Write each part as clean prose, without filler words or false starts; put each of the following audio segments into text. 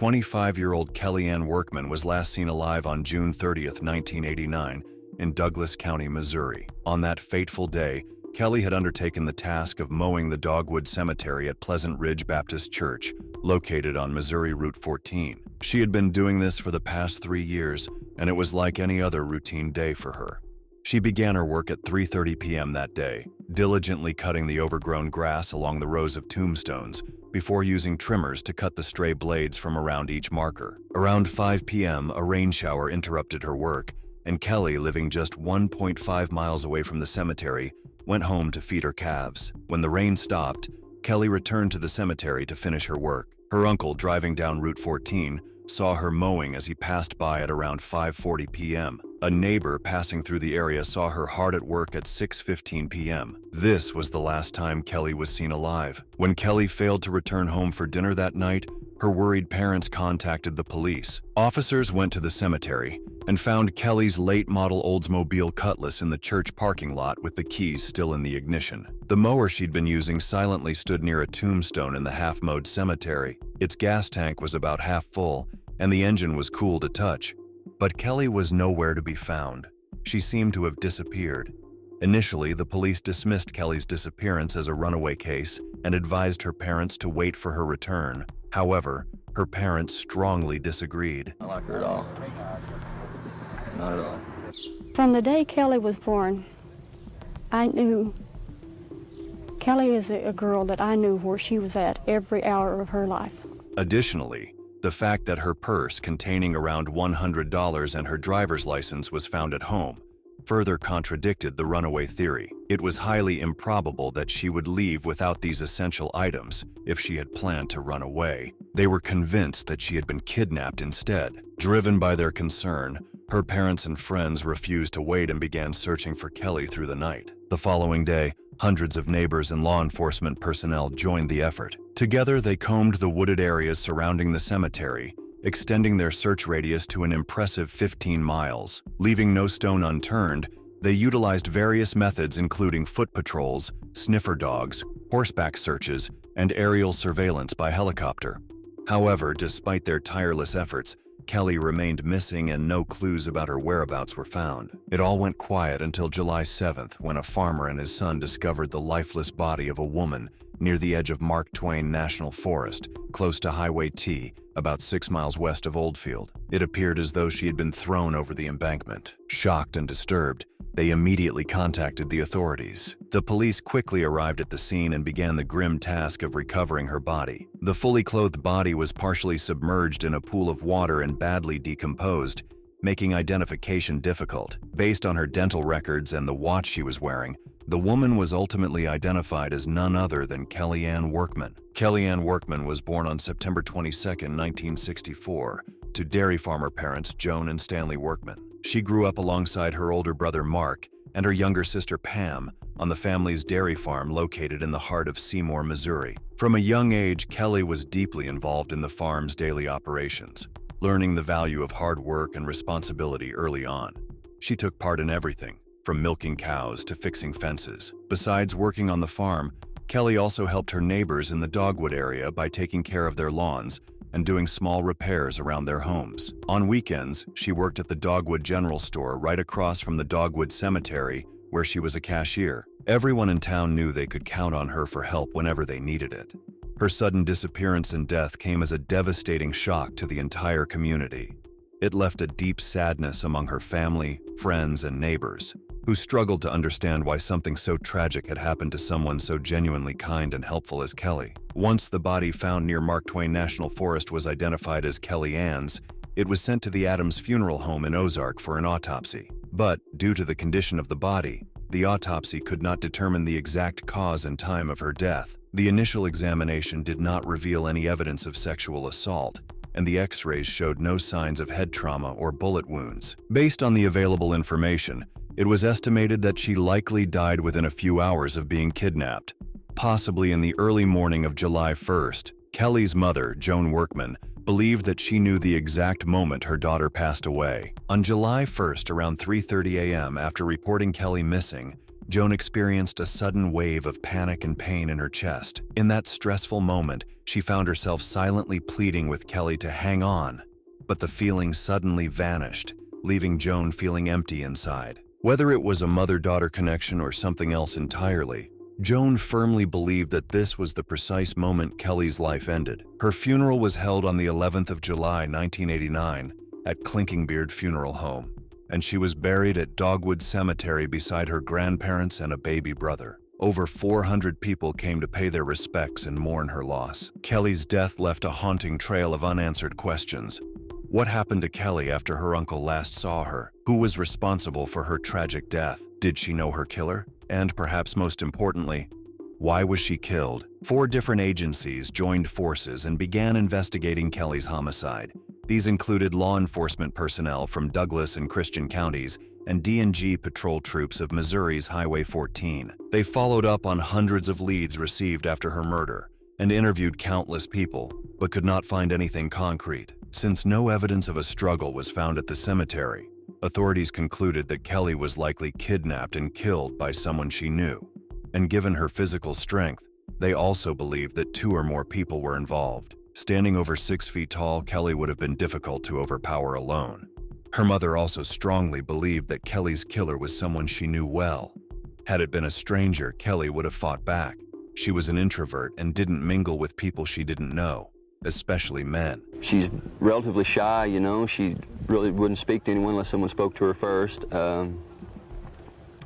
25-year-old Kelle Ann Workman was last seen alive on June 30th, 1989, in Douglas County, Missouri. On that fateful day, Kelle had undertaken the task of mowing the Dogwood Cemetery at Pleasant Ridge Baptist Church, located on Missouri Route 14. She had been doing this for the past 3 years, and it was like any other routine day for her. She began her work at 3:30 p.m. that day, diligently cutting the overgrown grass along the rows of tombstones before using trimmers to cut the stray blades from around each marker. Around 5 p.m., a rain shower interrupted her work, and Kelle, living just 1.5 miles away from the cemetery, went home to feed her calves. When the rain stopped, Kelle returned to the cemetery to finish her work. Her uncle, driving down Route 14, saw her mowing as he passed by at around 5:40 p.m. A neighbor passing through the area saw her hard at work at 6:15 p.m. This was the last time Kelle was seen alive. When Kelle failed to return home for dinner that night, her worried parents contacted the police. Officers went to the cemetery and found Kelle's late-model Oldsmobile Cutlass in the church parking lot with the keys still in the ignition. The mower she'd been using silently stood near a tombstone in the half-mowed cemetery. Its gas tank was about half full, and the engine was cool to touch. But Kelle was nowhere to be found. She seemed to have disappeared. Initially, the police dismissed Kelle's disappearance as a runaway case and advised her parents to wait for her return. However, her parents strongly disagreed. I like her at all. Not at all. From the day Kelle was born, I knew Kelle is a girl that I knew where she was at every hour of her life. Additionally, the fact that her purse containing around $100 and her driver's license was found at home further contradicted the runaway theory. It was highly improbable that she would leave without these essential items if she had planned to run away. They were convinced that she had been kidnapped instead. Driven by their concern, her parents and friends refused to wait and began searching for Kelle through the night. The following day, hundreds of neighbors and law enforcement personnel joined the effort. Together, they combed the wooded areas surrounding the cemetery, extending their search radius to an impressive 15 miles. Leaving no stone unturned, they utilized various methods including foot patrols, sniffer dogs, horseback searches, and aerial surveillance by helicopter. However, despite their tireless efforts, Kelle remained missing and no clues about her whereabouts were found. It all went quiet until July 7th, when a farmer and his son discovered the lifeless body of a woman near the edge of Mark Twain National Forest, close to Highway T, about 6 miles west of Oldfield. It appeared as though she had been thrown over the embankment. Shocked and disturbed, they immediately contacted the authorities. The police quickly arrived at the scene and began the grim task of recovering her body. The fully clothed body was partially submerged in a pool of water and badly decomposed, making identification difficult. Based on her dental records and the watch she was wearing, the woman was ultimately identified as none other than Kelle Ann Workman. Kelle Ann Workman was born on September 22, 1964, to dairy farmer parents Joan and Stanley Workman. She grew up alongside her older brother Mark and her younger sister Pam on the family's dairy farm located in the heart of Seymour, Missouri. From a young age, Kelle was deeply involved in the farm's daily operations, learning the value of hard work and responsibility early on. She took part in everything, from milking cows to fixing fences. Besides working on the farm, Kelle also helped her neighbors in the Dogwood area by taking care of their lawns and doing small repairs around their homes. On weekends, she worked at the Dogwood General Store right across from the Dogwood Cemetery, where she was a cashier. Everyone in town knew they could count on her for help whenever they needed it. Her sudden disappearance and death came as a devastating shock to the entire community. It left a deep sadness among her family, friends, and neighbors, who struggled to understand why something so tragic had happened to someone so genuinely kind and helpful as Kelle. Once the body found near Mark Twain National Forest was identified as Kelle Ann's, it was sent to the Adams Funeral Home in Ozark for an autopsy. But, due to the condition of the body, the autopsy could not determine the exact cause and time of her death. The initial examination did not reveal any evidence of sexual assault, and the X-rays showed no signs of head trauma or bullet wounds. Based on the available information, it was estimated that she likely died within a few hours of being kidnapped. Possibly in the early morning of July 1st, Kelle's mother, Joan Workman, believed that she knew the exact moment her daughter passed away. On July 1st, around 3:30 a.m., after reporting Kelle missing, Joan experienced a sudden wave of panic and pain in her chest. In that stressful moment, she found herself silently pleading with Kelle to hang on, but the feeling suddenly vanished, leaving Joan feeling empty inside. Whether it was a mother-daughter connection or something else entirely, Joan firmly believed that this was the precise moment Kelle's life ended. Her funeral was held on the 11th of July, 1989, at Clinkingbeard Funeral Home, and she was buried at Dogwood Cemetery beside her grandparents and a baby brother. Over 400 people came to pay their respects and mourn her loss. Kelle's death left a haunting trail of unanswered questions. What happened to Kelle after her uncle last saw her? Who was responsible for her tragic death? Did she know her killer? And perhaps most importantly, why was she killed? 4 different agencies joined forces and began investigating Kelle's homicide. These included law enforcement personnel from Douglas and Christian counties and D&G patrol troops of Missouri's Highway 14. They followed up on hundreds of leads received after her murder and interviewed countless people, but could not find anything concrete. Since no evidence of a struggle was found at the cemetery, authorities concluded that Kelle was likely kidnapped and killed by someone she knew. And given her physical strength, they also believed that 2 or more people were involved. Standing over 6 feet tall, Kelle would have been difficult to overpower alone. Her mother also strongly believed that Kelle's killer was someone she knew well. Had it been a stranger, Kelle would have fought back. She was an introvert and didn't mingle with people she didn't know, especially men. She's relatively shy, you know. She really wouldn't speak to anyone unless someone spoke to her first.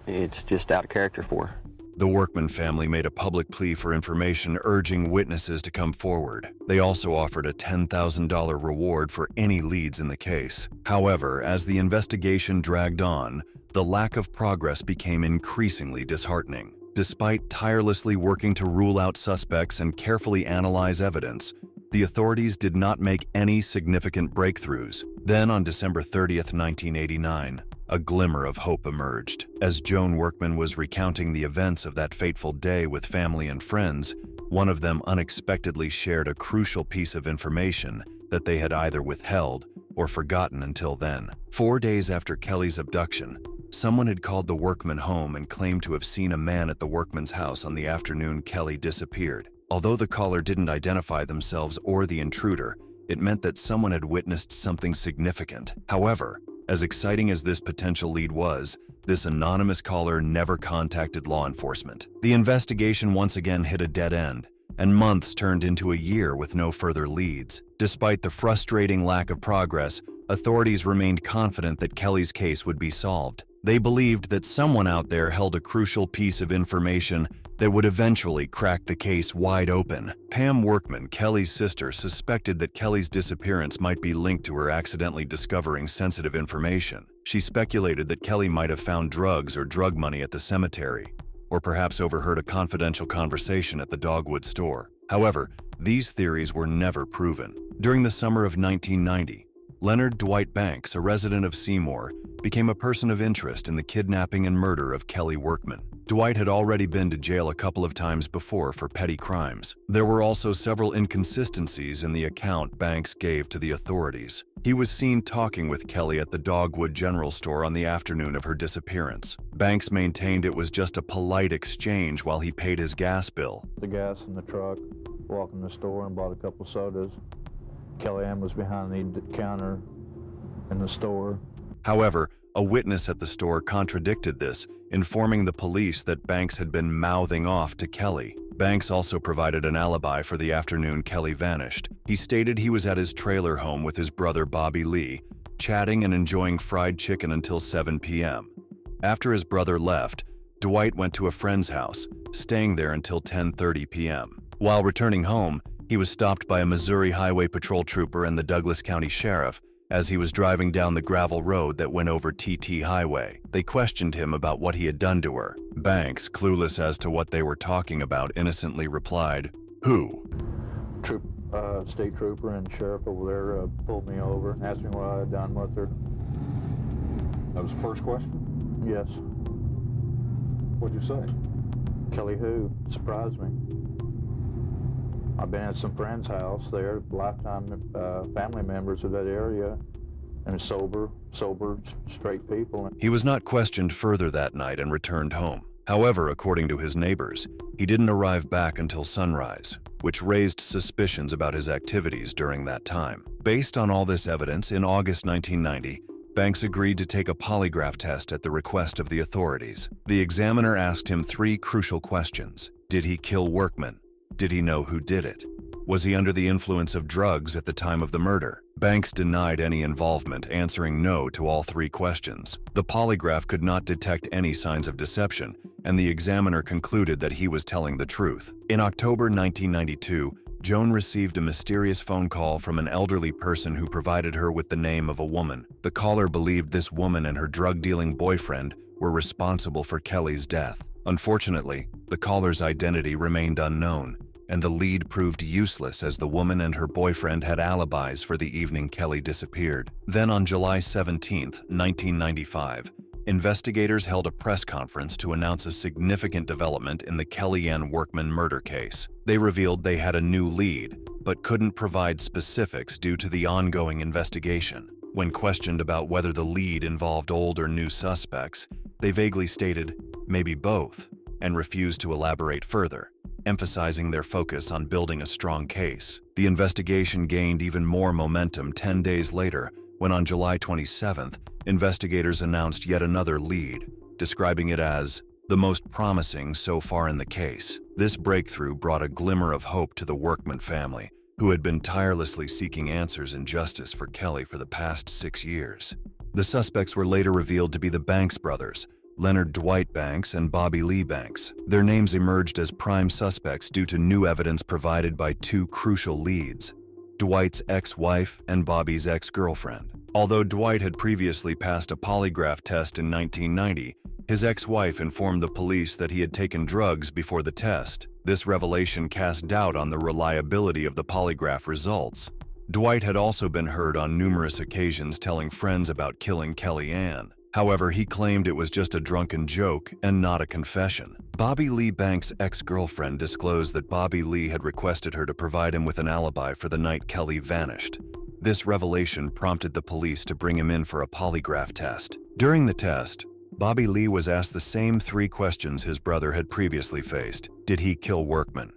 It's just out of character for her. The Workman family made a public plea for information, urging witnesses to come forward. They also offered a $10,000 reward for any leads in the case. However, as the investigation dragged on, the lack of progress became increasingly disheartening. Despite tirelessly working to rule out suspects and carefully analyze evidence, the authorities did not make any significant breakthroughs. Then, on December 30th, 1989, a glimmer of hope emerged. As Joan Workman was recounting the events of that fateful day with family and friends, one of them unexpectedly shared a crucial piece of information that they had either withheld or forgotten until then. 4 days after Kelle's abduction, someone had called the Workman home and claimed to have seen a man at the Workman's house on the afternoon Kelle disappeared. Although the caller didn't identify themselves or the intruder, it meant that someone had witnessed something significant. However, as exciting as this potential lead was, this anonymous caller never contacted law enforcement. The investigation once again hit a dead end, and months turned into a year with no further leads. Despite the frustrating lack of progress, authorities remained confident that Kelle's case would be solved. They believed that someone out there held a crucial piece of information that would eventually crack the case wide open. Pam Workman, Kelle's sister, suspected that Kelle's disappearance might be linked to her accidentally discovering sensitive information. She speculated that Kelle might have found drugs or drug money at the cemetery, or perhaps overheard a confidential conversation at the Dogwood store. However, these theories were never proven. During the summer of 1990, Leonard Dwight Banks, a resident of Seymour, became a person of interest in the kidnapping and murder of Kelle Workman. Dwight had already been to jail a couple of times before for petty crimes. There were also several inconsistencies in the account Banks gave to the authorities. He was seen talking with Kelle at the Dogwood General Store on the afternoon of her disappearance. Banks maintained it was just a polite exchange while he paid his gas bill. The gas in the truck, walked in the store and bought a couple sodas. Kelle Ann was behind the counter in the store. However, a witness at the store contradicted this, informing the police that Banks had been mouthing off to Kelle. Banks also provided an alibi for the afternoon Kelle vanished. He stated he was at his trailer home with his brother Bobby Lee, chatting and enjoying fried chicken until 7 p.m. After his brother left, Dwight went to a friend's house, staying there until 10:30 p.m. While returning home, he was stopped by a Missouri Highway Patrol trooper and the Douglas County Sheriff as he was driving down the gravel road that went over TT Highway. They questioned him about what he had done to her. Banks, clueless as to what they were talking about, innocently replied, "Who?" State trooper and sheriff over there pulled me over and asked me what I had done with her. That was the first question? Yes. What'd you say? Kelle who? Surprised me. I've been at some friends' house there, lifetime family members of that area, and sober, straight people. He was not questioned further that night and returned home. However, according to his neighbors, he didn't arrive back until sunrise, which raised suspicions about his activities during that time. Based on all this evidence, in August 1990, Banks agreed to take a polygraph test at the request of the authorities. The examiner asked him 3 crucial questions. Did he kill Workman? Did he know who did it? Was he under the influence of drugs at the time of the murder? Banks denied any involvement, answering no to all 3 questions. The polygraph could not detect any signs of deception, and the examiner concluded that he was telling the truth. In October 1992, Joan received a mysterious phone call from an elderly person who provided her with the name of a woman. The caller believed this woman and her drug-dealing boyfriend were responsible for Kelly's death. Unfortunately, the caller's identity remained unknown, and the lead proved useless as the woman and her boyfriend had alibis for the evening Kelly disappeared. Then on July 17, 1995, investigators held a press conference to announce a significant development in the Kelle Ann Workman murder case. They revealed they had a new lead, but couldn't provide specifics due to the ongoing investigation. When questioned about whether the lead involved old or new suspects, they vaguely stated, "Maybe both," and refused to elaborate further, emphasizing their focus on building a strong case. The investigation gained even more momentum 10 days later, when on July 27th, investigators announced yet another lead, describing it as the most promising so far in the case. This breakthrough brought a glimmer of hope to the Workman family, who had been tirelessly seeking answers and justice for Kelly for the past 6 years. The suspects were later revealed to be the Banks brothers, Leonard Dwight Banks and Bobby Lee Banks. Their names emerged as prime suspects due to new evidence provided by 2 crucial leads: Dwight's ex-wife and Bobby's ex-girlfriend. Although Dwight had previously passed a polygraph test in 1990, his ex-wife informed the police that he had taken drugs before the test. This revelation cast doubt on the reliability of the polygraph results. Dwight had also been heard on numerous occasions telling friends about killing Kelle Ann. However, he claimed it was just a drunken joke and not a confession. Bobby Lee Banks' ex-girlfriend disclosed that Bobby Lee had requested her to provide him with an alibi for the night Kelly vanished. This revelation prompted the police to bring him in for a polygraph test. During the test, Bobby Lee was asked the same 3 questions his brother had previously faced. Did he kill Workman?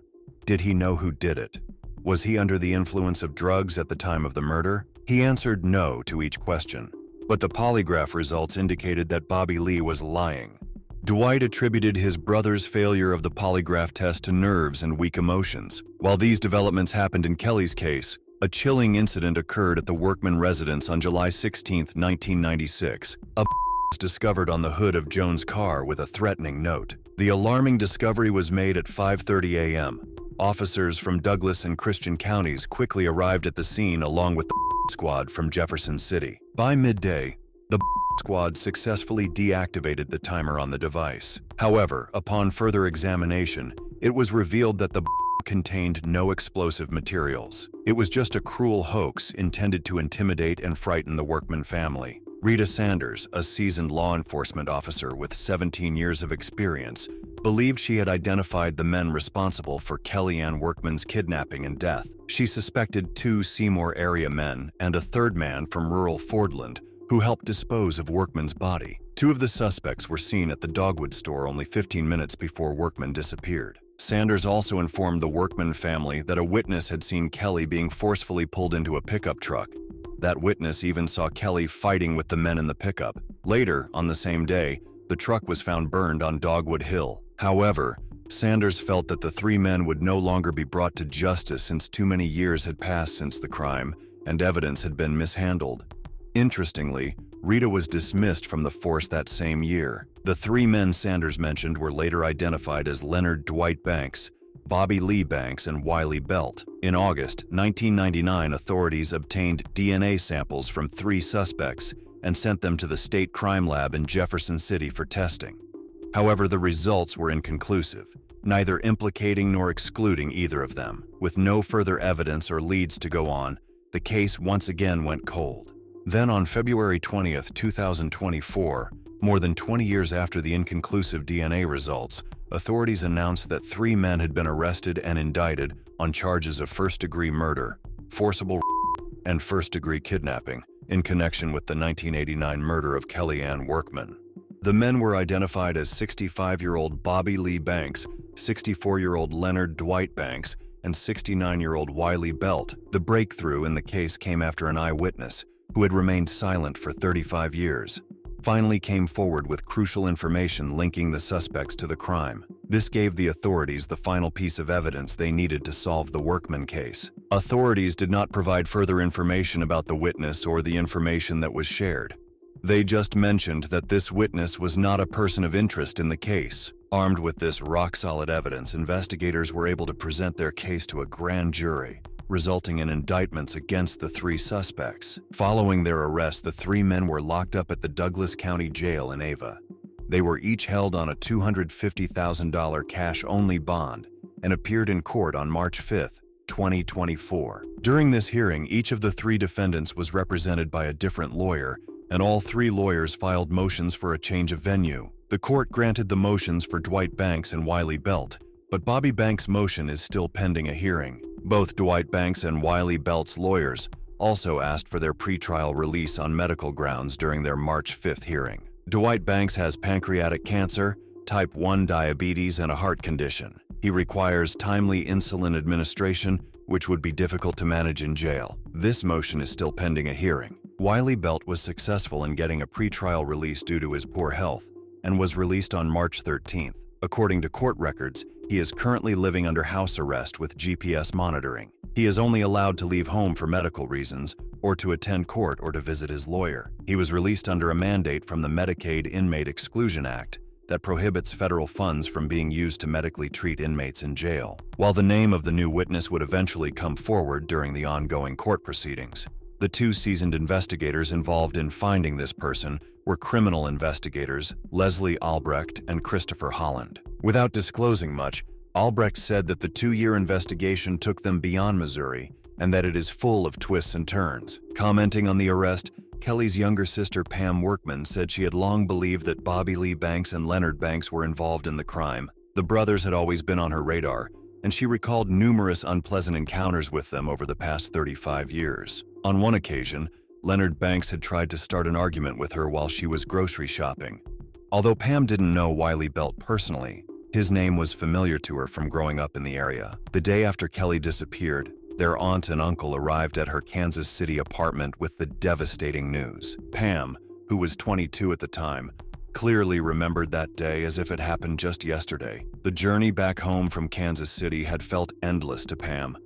Did he know who did it? Was he under the influence of drugs at the time of the murder? He answered no to each question, but the polygraph results indicated that Bobby Lee was lying. Dwight attributed his brother's failure of the polygraph test to nerves and weak emotions. While these developments happened in Kelly's case, a chilling incident occurred at the Workman residence on July 16, 1996. A was discovered on the hood of Joan's car with a threatening note. The alarming discovery was made at 5:30 a.m. Officers from Douglas and Christian counties quickly arrived at the scene along with the squad from Jefferson City. By midday, the squad successfully deactivated the timer on the device. However, upon further examination, it was revealed that the contained no explosive materials. It was just a cruel hoax intended to intimidate and frighten the Workman family. Rita Sanders, a seasoned law enforcement officer with 17 years of experience, believed she had identified the men responsible for Kelle Ann Workman's kidnapping and death. She suspected 2 Seymour area men and a third man from rural Fordland who helped dispose of Workman's body. 2 of the suspects were seen at the Dogwood store only 15 minutes before Workman disappeared. Sanders also informed the Workman family that a witness had seen Kelly being forcefully pulled into a pickup truck. That witness even saw Kelly fighting with the men in the pickup. Later, on the same day, the truck was found burned on Dogwood Hill. However, Sanders felt that the 3 men would no longer be brought to justice since too many years had passed since the crime, and evidence had been mishandled. Interestingly, Rita was dismissed from the force that same year. The 3 men Sanders mentioned were later identified as Leonard Dwight Banks, Bobby Lee Banks, and Wiley Belt. In August 1999, authorities obtained DNA samples from 3 suspects and sent them to the state crime lab in Jefferson City for testing. However, the results were inconclusive, neither implicating nor excluding either of them. With no further evidence or leads to go on, the case once again went cold. Then on February 20, 2024, more than 20 years after the inconclusive DNA results, authorities announced that 3 men had been arrested and indicted on charges of first-degree murder, forcible and first-degree kidnapping in connection with the 1989 murder of Kelle Ann Workman. The men were identified as 65-year-old Bobby Lee Banks, 64-year-old Leonard Dwight Banks, and 69-year-old Wiley Belt. The breakthrough in the case came after an eyewitness, who had remained silent for 35 years, finally came forward with crucial information linking the suspects to the crime. This gave the authorities the final piece of evidence they needed to solve the Workman case. Authorities did not provide further information about the witness or the information that was shared. They just mentioned that this witness was not a person of interest in the case. Armed with this rock-solid evidence, investigators were able to present their case to a grand jury, resulting in indictments against the three suspects. Following their arrest, the three men were locked up at the Douglas County Jail in Ava. They were each held on a $250,000 cash-only bond and appeared in court on March 5, 2024. During this hearing, each of the three defendants was represented by a different lawyer, and all three lawyers filed motions for a change of venue. The court granted the motions for Dwight Banks and Wiley Belt, but Bobby Banks' motion is still pending a hearing. Both Dwight Banks and Wiley Belt's lawyers also asked for their pretrial release on medical grounds during their March 5th hearing. Dwight Banks has pancreatic cancer, type 1 diabetes, and a heart condition. He requires timely insulin administration, which would be difficult to manage in jail. This motion is still pending a hearing. Wiley Belt was successful in getting a pretrial release due to his poor health and was released on March 13th. According to court records, he is currently living under house arrest with GPS monitoring. He is only allowed to leave home for medical reasons or to attend court or to visit his lawyer. He was released under a mandate from the Medicaid Inmate Exclusion Act that prohibits federal funds from being used to medically treat inmates in jail. While the name of the new witness would eventually come forward during the ongoing court proceedings, the two seasoned investigators involved in finding this person were criminal investigators Leslie Albrecht and Christopher Holland. Without disclosing much, Albrecht said that the 2-year investigation took them beyond Missouri and that it is full of twists and turns. Commenting on the arrest, Kelle's younger sister Pam Workman said she had long believed that Bobby Lee Banks and Leonard Banks were involved in the crime. The brothers had always been on her radar, and she recalled numerous unpleasant encounters with them over the past 35 years. On one occasion, Leonard Banks had tried to start an argument with her while she was grocery shopping. Although Pam didn't know Wiley Belt personally, his name was familiar to her from growing up in the area. The day after Kelle disappeared, their aunt and uncle arrived at her Kansas City apartment with the devastating news. Pam, who was 22 at the time, clearly remembered that day as if it happened just yesterday. The journey back home from Kansas City had felt endless to Pam.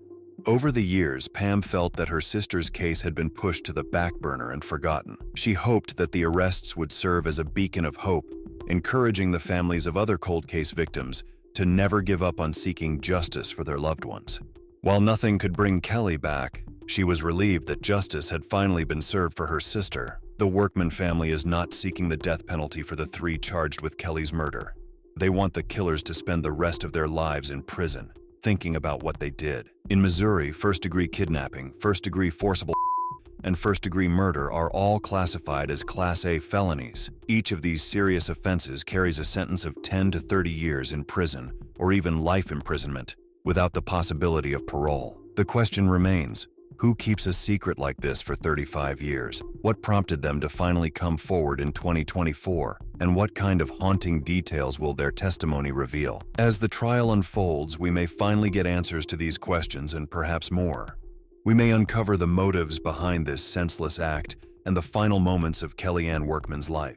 Over the years, Pam felt that her sister's case had been pushed to the back burner and forgotten. She hoped that the arrests would serve as a beacon of hope, encouraging the families of other cold case victims to never give up on seeking justice for their loved ones. While nothing could bring Kelle back, she was relieved that justice had finally been served for her sister. The Workman family is not seeking the death penalty for the three charged with Kelle's murder. They want the killers to spend the rest of their lives in prison, thinking about what they did. In Missouri, first-degree kidnapping, first-degree forcible and first-degree murder are all classified as Class A felonies. Each of these serious offenses carries a sentence of 10 to 30 years in prison or even life imprisonment, without the possibility of parole. The question remains, who keeps a secret like this for 35 years? What prompted them to finally come forward in 2024? And what kind of haunting details will their testimony reveal? As the trial unfolds, we may finally get answers to these questions and perhaps more. We may uncover the motives behind this senseless act and the final moments of Kelle Ann Workman's life.